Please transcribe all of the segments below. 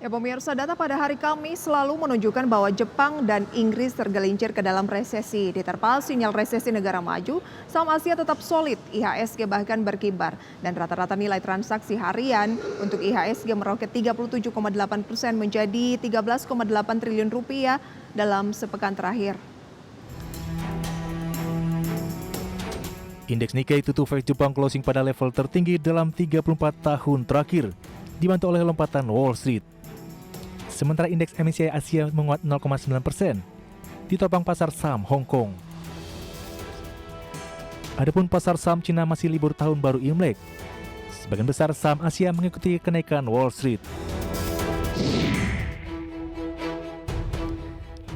Ya pemirsa, data pada hari Kamis selalu menunjukkan bahwa Jepang dan Inggris tergelincir ke dalam resesi. Diterpa sinyal resesi negara maju, saham Asia tetap solid, IHSG bahkan berkibar. Dan rata-rata nilai transaksi harian untuk IHSG meroket 37,8% menjadi 13,8 triliun rupiah dalam sepekan terakhir. Indeks Nikkei tutup versi Jepang closing pada level tertinggi dalam 34 tahun terakhir, dibantu oleh lompatan Wall Street. Sementara indeks MSCI Asia menguat 0,9%, ditopang pasar saham Hong Kong. Adapun pasar saham Cina masih libur tahun baru Imlek. Sebagian besar saham Asia mengikuti kenaikan Wall Street.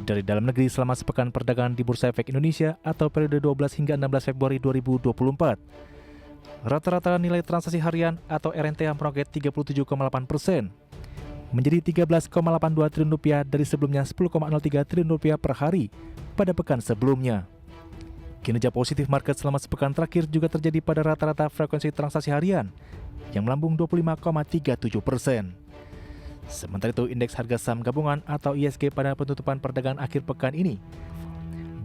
Dari dalam negeri selama sepekan perdagangan di Bursa Efek Indonesia atau periode 12 hingga 16 Februari 2024. Rata-rata nilai transaksi harian atau RNTH meroket 37,8%. Menjadi 13,82 triliun rupiah dari sebelumnya 10,03 triliun rupiah per hari pada pekan sebelumnya. Kinerja positif market selama sepekan terakhir juga terjadi pada rata-rata frekuensi transaksi harian yang melambung 25,37%. Sementara itu indeks harga saham gabungan atau ISG pada penutupan perdagangan akhir pekan ini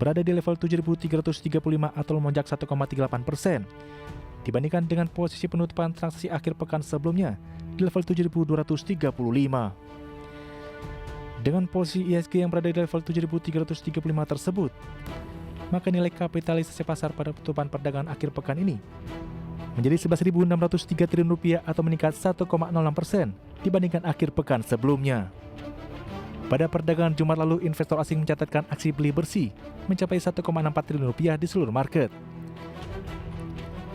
berada di level 7.335 atau melonjak 1,38% dibandingkan dengan posisi penutupan transaksi akhir pekan sebelumnya di level 7.235. Dengan posisi ISG yang berada di level 7.335 tersebut, maka nilai kapitalisasi pasar pada penutupan perdagangan akhir pekan ini menjadi 11.603 triliun rupiah atau meningkat 1,06% dibandingkan akhir pekan sebelumnya. Pada perdagangan Jumat lalu, investor asing mencatatkan aksi beli bersih mencapai 1,64 triliun rupiah di seluruh market.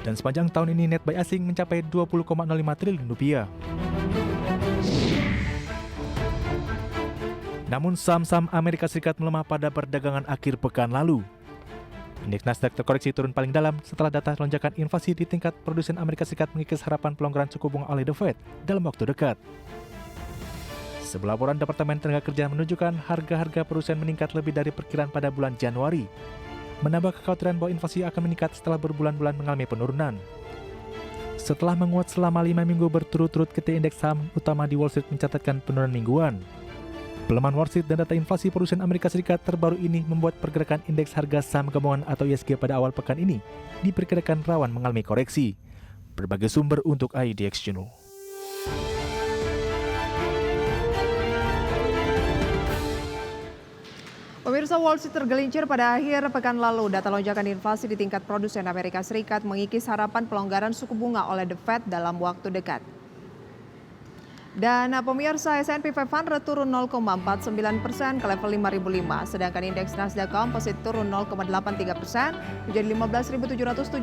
Dan sepanjang tahun ini net buy asing mencapai 20,05 triliun rupiah. Namun saham-saham Amerika Serikat melemah pada perdagangan akhir pekan lalu. Indeks Nasdaq terkoreksi turun paling dalam setelah data lonjakan inflasi di tingkat produsen Amerika Serikat mengikis harapan pelonggaran suku bunga oleh The Fed dalam waktu dekat. Sebuah laporan Departemen Tenaga Kerja menunjukkan harga-harga produsen meningkat lebih dari perkiraan pada bulan Januari, menambah kekhawatiran bahwa inflasi akan meningkat setelah berbulan-bulan mengalami penurunan. Setelah menguat selama 5 minggu berturut-turut ketika indeks saham utama di Wall Street mencatatkan penurunan mingguan. Pelemahan Wall Street dan data inflasi produsen Amerika Serikat terbaru ini membuat pergerakan indeks harga saham gabungan atau ISG pada awal pekan ini diperkirakan rawan mengalami koreksi. Berbagai sumber untuk IDX Journal. Pemirsa, Wall Street tergelincir pada akhir pekan lalu. Data lonjakan inflasi di tingkat produsen Amerika Serikat mengikis harapan pelonggaran suku bunga oleh The Fed dalam waktu dekat. Dan pemirsa, S&P 500 turun 0,49% ke level 5.005, sedangkan indeks Nasdaq Composite turun 0,83% menjadi 15.775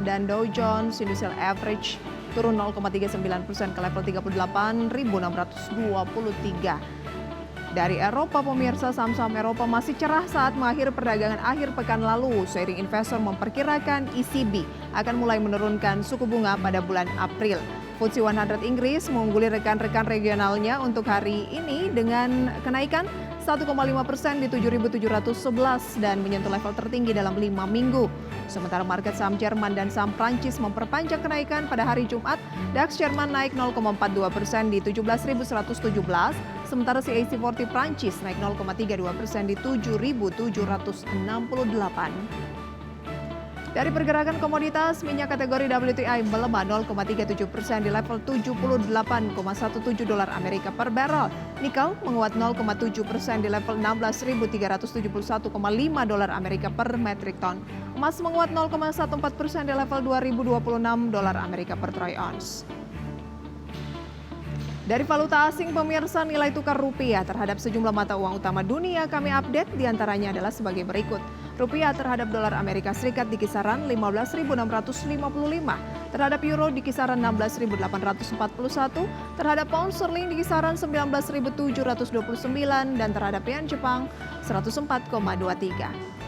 dan Dow Jones Industrial Average turun 0,39% ke level 38.623. Dari Eropa, pemirsa, saham-saham Eropa masih cerah saat mengakhiri perdagangan akhir pekan lalu. Seiring investor memperkirakan ECB akan mulai menurunkan suku bunga pada bulan April. FTSE 100 Inggris mengungguli rekan-rekan regionalnya untuk hari ini dengan kenaikan 1,5% di 7.711 dan menyentuh level tertinggi dalam 5 minggu. Sementara market saham Jerman dan saham Prancis memperpanjang kenaikan pada hari Jumat. DAX Jerman naik 0,42% di 17.117, sementara CAC 40 Prancis naik 0,32% di 7.768. Dari pergerakan komoditas, minyak kategori WTI melemah 0,37% di level 78,17 dolar Amerika per barrel. Nikel menguat 0,7% di level 16.371,5 dolar Amerika per metrik ton. Emas menguat 0,14% di level 2.026 dolar Amerika per troy ounce. Dari valuta asing, pemirsa, nilai tukar rupiah terhadap sejumlah mata uang utama dunia kami update, diantaranya adalah sebagai berikut. Rupiah terhadap dolar Amerika Serikat di kisaran 15.655, terhadap euro di kisaran 16.841, terhadap pound sterling di kisaran 19.729, dan terhadap yen Jepang 104,23.